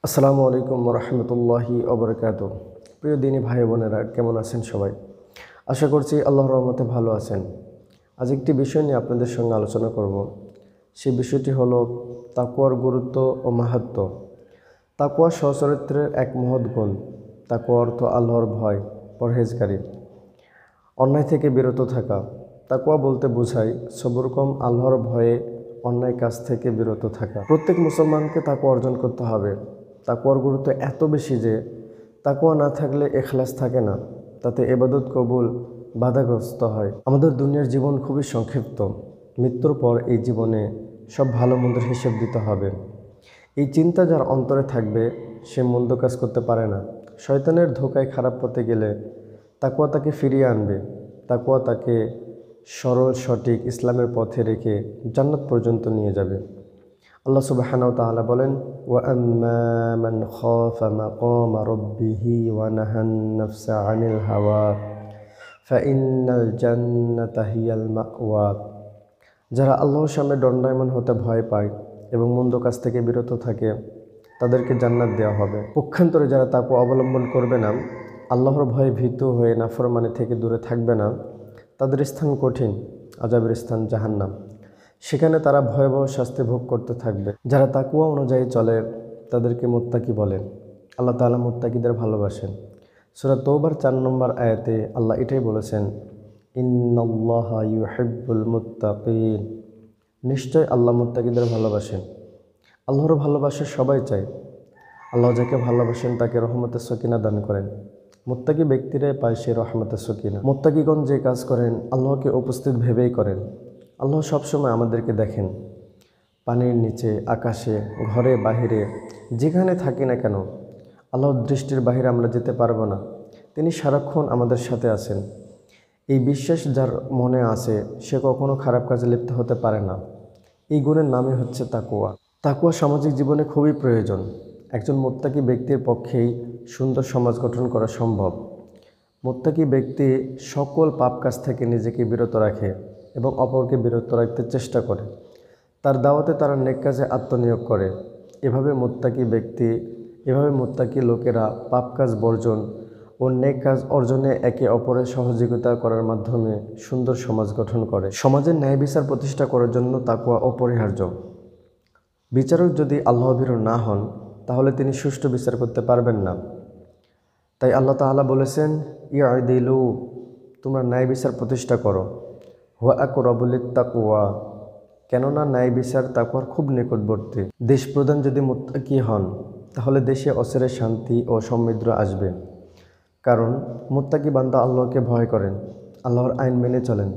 আসসালামু আলাইকুম রহমতুল্লাহি ওবরকাত। প্রিয় দিনী ভাই বোনেরা, কেমন আছেন সবাই? আশা করছি আল্লাহর রহমতে ভালো আছেন। আজ একটি বিষয় নিয়ে আপনাদের সঙ্গে আলোচনা করব। সেই বিষয়টি হলো তাকওয়ার গুরুত্ব ও মাহাত্ম্য। তাকওয়া সচরিত্রের এক মহৎ গুণ। তাকওয়া অর্থ আল্লাহর ভয়, পরহেজগারী, অন্যায় থেকে বিরত থাকা। তাকওয়া বলতে বোঝায় সবরকম আল্লাহর ভয়ে অন্যায় কাজ থেকে বিরত থাকা। প্রত্যেক মুসলমানকে তাকওয়া অর্জন করতে হবে। তাকওয়ার গুরুত্ব এত বেশি যে তাকওয়া না থাকলে ইখলাস থাকে না, তাতে ইবাদত কবুল বাধাগ্রস্ত হয়। আমাদের দুনিয়ার জীবন খুবই সংক্ষিপ্ত। মৃত্যুর পর এই জীবনে সব ভালো মন্দের হিসেব দিতে হবে। এই চিন্তা যার অন্তরে থাকবে সে মন্দ কাজ করতে পারে না। শয়তানের ধোকায় খারাপ পথে গেলে তাকওয়া তাকে ফিরিয়ে আনবে। তাকওয়া তাকে সরল সঠিক ইসলামের পথে রেখে জান্নাত পর্যন্ত নিয়ে যাবে। আল্লাহ সুবহানাহু ওয়া তাআলা বলেন, ওয়া আম্মা মান খাফা মাকামা রাব্বিহি ওয়া নাহান নাফসা আনিল হাওয়া ফাইন্নাল জান্নাতা হিয়াল মাওয়া। যারা আল্লাহর সামনে দণ্ডায়মান হতে ভয় পায় এবং মন্দ কাজ থেকে বিরত থাকে তাদেরকে জান্নাত দেওয়া হবে। পক্ষান্তরে যারা তাকওয়া অবলম্বন করবে না, আল্লাহর ভয়ে ভীত হয়ে নাফরমানি থেকে দূরে থাকবে না, তাদের স্থান কঠিন, আযাবের স্থান জাহান্নাম। সেখানে তারা ভয়াবহ শাস্তি ভোগ করতে থাকবে। যারা তাকওয়া অনুযায়ী চলে তাদেরকে মুত্তাকি বলেন। আল্লাহ তাআলা মুত্তাকিদের ভালোবাসেন। সূরা তওবার 4 নম্বর আয়াতে আল্লাহ এটাই বলেছেন, ইন্নাল্লাহা ইউহিব্বুল মুত্তাকিন। নিশ্চয় আল্লাহ মুত্তাকিদের ভালোবাসেন। আল্লাহর ভালোবাসা সবাই চায়। আল্লাহ যাকে ভালোবাসেন তাকে রহমতের সকিনা দান করেন। মুত্তাকি ব্যক্তিরাই পায় সে রহমতের সকিনা। মুত্তাকিগণ যে কাজ করেন আল্লাহকে উপস্থিত ভেবেই করেন। আল্লাহ সবসময় আমাদেরকে দেখেন। পানির নিচে, আকাশে, ঘরে, বাহিরে, যেখানে থাকি না কেন আল্লাহর দৃষ্টির বাহিরে আমরা যেতে পারবো না। তিনি সারাক্ষণ আমাদের সাথে আছেন। এই বিশ্বাস যার মনে আছে সে কখনো খারাপ কাজে লিপ্ত হতে পারে না। এই গুণের নামই হচ্ছে তাকওয়া। তাকওয়া সামাজিক জীবনে খুবই প্রয়োজন। একজন মুত্তাকি ব্যক্তির পক্ষেই সুন্দর সমাজ গঠন করা সম্ভব। মুত্তাকি ব্যক্তি সকল পাপ কাজ থেকে নিজেকে বিরত রাখে এবং অপরকে বিরত রাখতে চেষ্টা করে। তার দাওয়াতে তারা নেক কাজে আত্মনিয়োগ করে। এভাবে মুত্তাকি লোকেরা পাপ কাজ বর্জন ও নেক কাজ অর্জনে একে অপরের সহযোগিতা করার মাধ্যমে সুন্দর সমাজ গঠন করে। সমাজের ন্যায় বিচার প্রতিষ্ঠা করার জন্য তাকওয়া অপরিহার্য। বিচারক যদি আল্লাহভীরু না হন তাহলে তিনি সুষ্ঠু বিচার করতে পারবেন না। তাই আল্লাহ তাআলা বলেছেন, ইয়াদিলু, তোমরা ন্যায় বিচার প্রতিষ্ঠা করো। হুয়া আকরাবু লিত্তাকওয়া, কেননা ন্যায় বিচার তাকওয়ার খুব নিকটবর্তী। দেশ প্রধান যদি মুত্তাকি হন তাহলে দেশে অচিরে শান্তি ও সমৃদ্ধি আসবে। কারণ মুত্তাকি বান্দা আল্লাহকে ভয় করেন, আল্লাহর আইন মেনে চলেন।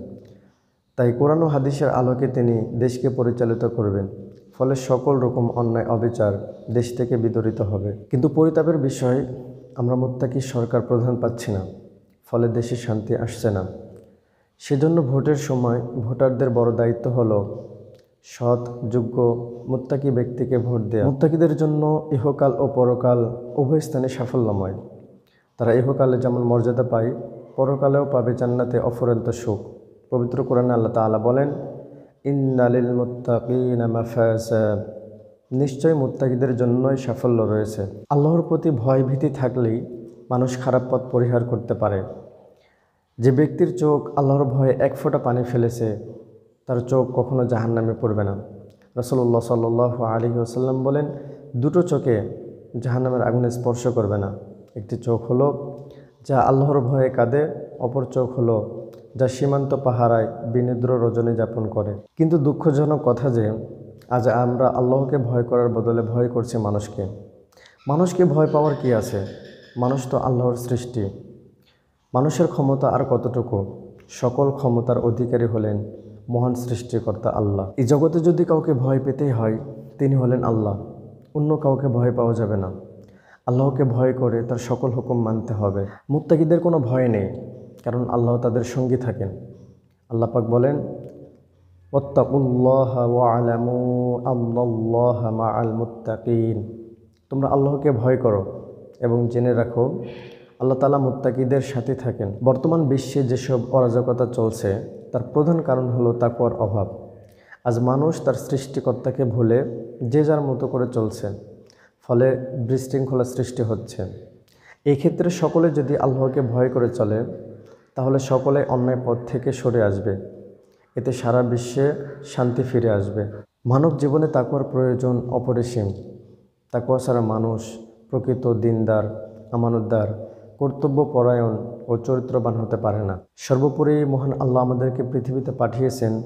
তাই কোরআন ও হাদিসের আলোকে তিনি দেশকে পরিচালিত করবেন। ফলে সকল রকম অন্যায় অবিচার দেশ থেকে বিতাড়িত হবে। কিন্তু পরিতাপের বিষয়, আমরা মুত্তাকি সরকার প্রধান পাচ্ছি না, ফলে দেশে শান্তি আসছে না। সেজন্য ভোটের সময় ভোটারদের বড় দায়িত্ব হলো সৎ, যোগ্য, মুত্তাকি ব্যক্তিকে ভোট দেওয়া। মুত্তাকিদের জন্য ইহকাল ও পরকাল উভয় স্থানে সাফল্যময়। তারা ইহকালে যেমন মর্যাদা পায়, পরকালেও পাবে জান্নাতে অফুরন্ত সুখ। পবিত্র কোরআনে আল্লাহ তাআলা বলেন, ইন্না লিল মুত্তাকিনা মাফাজা, নিশ্চয় মুত্তাকিদের জন্যই সাফল্য রয়েছে। আল্লাহর প্রতি ভয় ভীতি থাকলেই মানুষ খারাপ পথ পরিহার করতে পারে। যে ব্যক্তির চোখ আল্লাহর ভয়ে এক ফোঁটা পানি ফেলেছে তার চোখ কখনো জাহান্নামে পড়বে না। রাসূলুল্লাহ সাল্লাল্লাহু আলাইহি ওয়াসাল্লাম বলেন, দুটো চোখে জাহান্নামের আগুনে স্পর্শ করবে না। একটি চোখ হলো যা আল্লাহর ভয়ে কাঁদে, অপর চোখ হলো যা সীমান্ত পাহারায় বিনিদ্র রজনী যাপন করে। কিন্তু দুঃখজনক কথা যে আজ আমরা আল্লাহকে ভয় করার বদলে ভয় করছি মানুষকে। মানুষকে ভয় পাওয়ার কি আছে? মানুষ তো আল্লাহর সৃষ্টি। মানুষের ক্ষমতা আর কতটুকু? সকল ক্ষমতার অধিকারী হলেন মহান সৃষ্টিকর্তা আল্লাহ। এই জগতে যদি কাউকে ভয় পেতেই হয় তিনি হলেন আল্লাহ। অন্য কাউকে ভয় পাওয়া যাবে না। আল্লাহকে ভয় করে তার সকল হুকুম মানতে হবে। মুত্তাকিদের কোনো ভয় নেই, কারণ আল্লাহ তাদের সঙ্গী থাকেন। আল্লাহ পাক বলেন, ওয়াত্তাকুল্লাহা ওয়া'লামু আন্নাল্লাহা মা'আল মুত্তাকিন। তোমরা আল্লাহকে ভয় করো এবং জেনে রাখো আল্লাহ তাআলা মুত্তাকিদের সাথে থাকেন। বর্তমান বিশ্বে যেসব অরাজকতা চলছে তার প্রধান কারণ হলো তাকওয়ার অভাব। আজ মানুষ তার সৃষ্টিকর্তাকে ভুলে যে যার মতো করে চলছে। ফলে বিশৃঙ্খলা সৃষ্টি হচ্ছে। এই ক্ষেত্রে সকলে যদি আল্লাহকে ভয় করে চলে, তাহলে সকলে অন্যায় পথ থেকে সরে আসবে। এতে সারা বিশ্বে শান্তি ফিরে আসবে। মানব জীবনে তাকওয়ার প্রয়োজন অপরিসীম। তাকওয়া ছাড়া মানুষ প্রকৃত দিনদার, আমানতদার, কর্তব্যপরায়ণ ও চরিত্রবান হতে পারে না। সর্বোপরি মহান আল্লাহ আমাদেরকে পৃথিবীতে পাঠিয়েছেন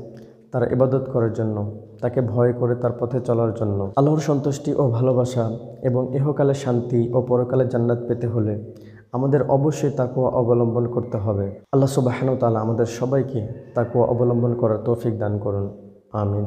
তার ইবাদত করার জন্য, তাকে ভয় করে তার পথে চলার জন্য। আল্লাহর সন্তুষ্টি ও ভালোবাসা এবং ইহকালে শান্তি ও পরকালে জান্নাত পেতে হলে আমাদের অবশ্যই তাকওয়া অবলম্বন করতে হবে। আল্লাহ সুবহানাহু ওয়া তাআলা আমাদের সবাইকে তাকওয়া অবলম্বন করার তৌফিক দান করুন। আমিন।